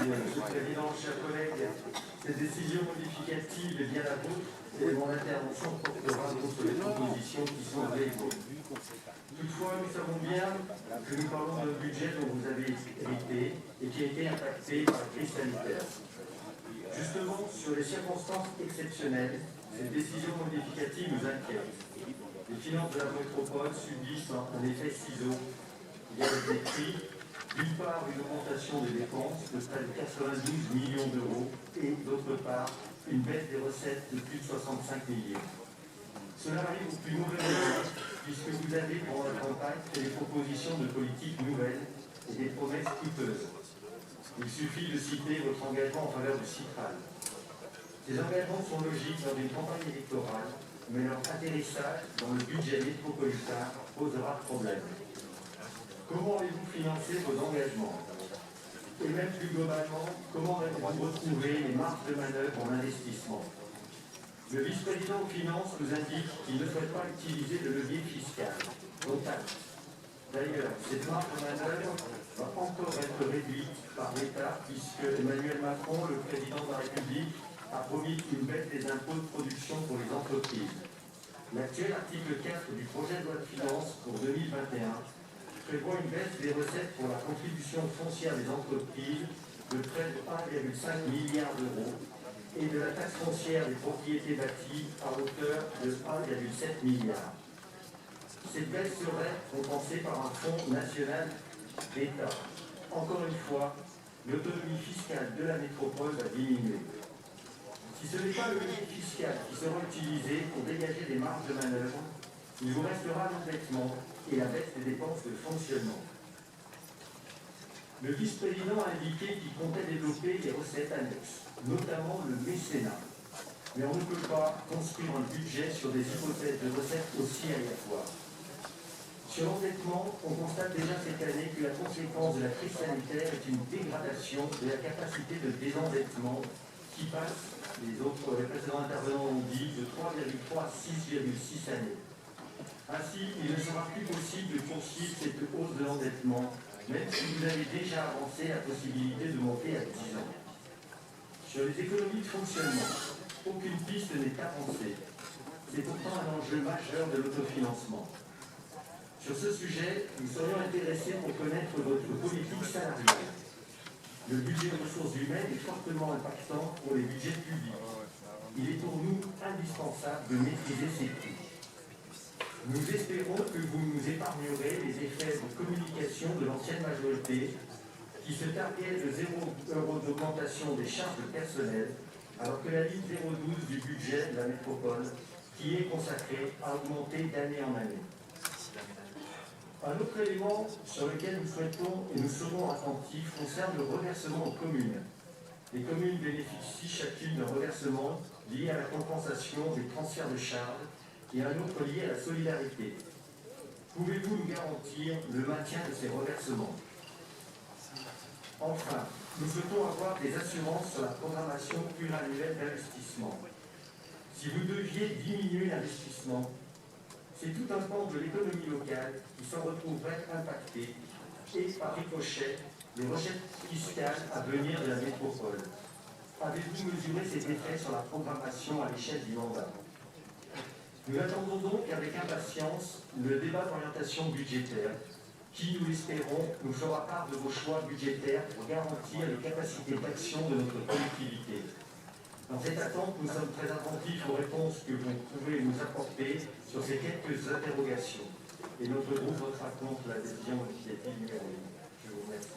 Monsieur le Président, chers collègues, cette décision modificative est bien la vôtre et mon intervention portera contre les propositions qui sont avec vous. Toutefois, nous savons bien que nous parlons d'un budget dont vous avez hérité et qui a été impacté par la crise sanitaire. Justement, sur les circonstances exceptionnelles, cette décision modificative nous inquiète. Les finances de la métropole subissent un effet ciseau. Il y a des prix, d'une part une augmentation des dépenses de près de 92 millions d'euros et d'autre part une baisse des recettes de plus de 65 millions. Cela arrive au plus mauvais moment puisque vous avez pendant la campagne fait des propositions de politique nouvelles et des promesses coûteuses. Il suffit de citer votre engagement en faveur du Citral. Ces engagements sont logiques dans une campagne électorale, mais leur atterrissage dans le budget métropolitain posera problème. Comment allez-vous financer vos engagements? Et même plus globalement, comment allez-vous retrouver les marges de manœuvre en investissement? Le vice-président aux finances nous indique qu'il ne souhaite pas utiliser le levier fiscal. Donc, d'ailleurs, cette marge de manœuvre va encore être réduite par l'État puisque Emmanuel Macron, le président de la République, a promis une baisse des impôts de production pour les entreprises. L'actuel article 4 du projet de loi de finances pour 2021 prévoit une baisse des recettes pour la contribution foncière des entreprises de près de 1,5 milliard d'euros et de la taxe foncière des propriétés bâties à hauteur de 1,7 milliard. Cette baisse serait compensée par un fonds national d'État. Encore une fois, l'autonomie fiscale de la métropole va diminuer. Si ce n'est pas le levier fiscal qui sera utilisé pour dégager des marges de manœuvre, il vous restera l'endettement et la baisse des dépenses de fonctionnement. Le vice-président a indiqué qu'il comptait développer des recettes annexes, notamment le mécénat. Mais on ne peut pas construire un budget sur des hypothèses de recettes aussi aléatoires. Sur l'endettement, on constate déjà cette année que la conséquence de la crise sanitaire est une dégradation de la capacité de désendettement qui passe, les précédents intervenants l'ont dit, de 3,3 à 6,6 années. Ainsi, il ne sera plus possible de poursuivre cette hausse de l'endettement, même si vous avez déjà avancé la possibilité de monter à 10 ans. Sur les économies de fonctionnement, aucune piste n'est avancée. C'est pourtant un enjeu majeur de l'autofinancement. Sur ce sujet, nous serions intéressés pour connaître votre politique salariale. Le budget de ressources humaines est fortement impactant pour les budgets publics. Il est pour nous indispensable de maîtriser ces coûts. Nous espérons que vous nous épargnerez les effets de communication de l'ancienne majorité qui se targuait de 0 € d'augmentation des charges de personnel, alors que la ligne 012 du budget de la métropole, qui est consacrée, a augmenté d'année en année. Un autre élément sur lequel nous souhaitons et nous serons attentifs concerne le reversement aux communes. Les communes bénéficient chacune d'un reversement lié à la compensation des transferts de charges et un autre lié à la solidarité. Pouvez-vous nous garantir le maintien de ces reversements? Enfin, nous souhaitons avoir des assurances sur la programmation pluriannuelle d'investissement. Si vous deviez diminuer l'investissement, c'est tout un pan de l'économie locale qui s'en retrouverait impacté et, par ricochet, les recettes fiscales à venir de la métropole. Avez-vous mesuré ces effets sur la programmation à l'échelle du mandat? Nous attendons donc avec impatience le débat d'orientation budgétaire qui, nous l'espérons, nous fera part de vos choix budgétaires pour garantir les capacités d'action de notre collectivité. Dans cette attente, nous sommes très attentifs aux réponses que vous pouvez nous apporter sur ces quelques interrogations. Et notre groupe votera contre la décision modificative numéro 1. Je vous remercie.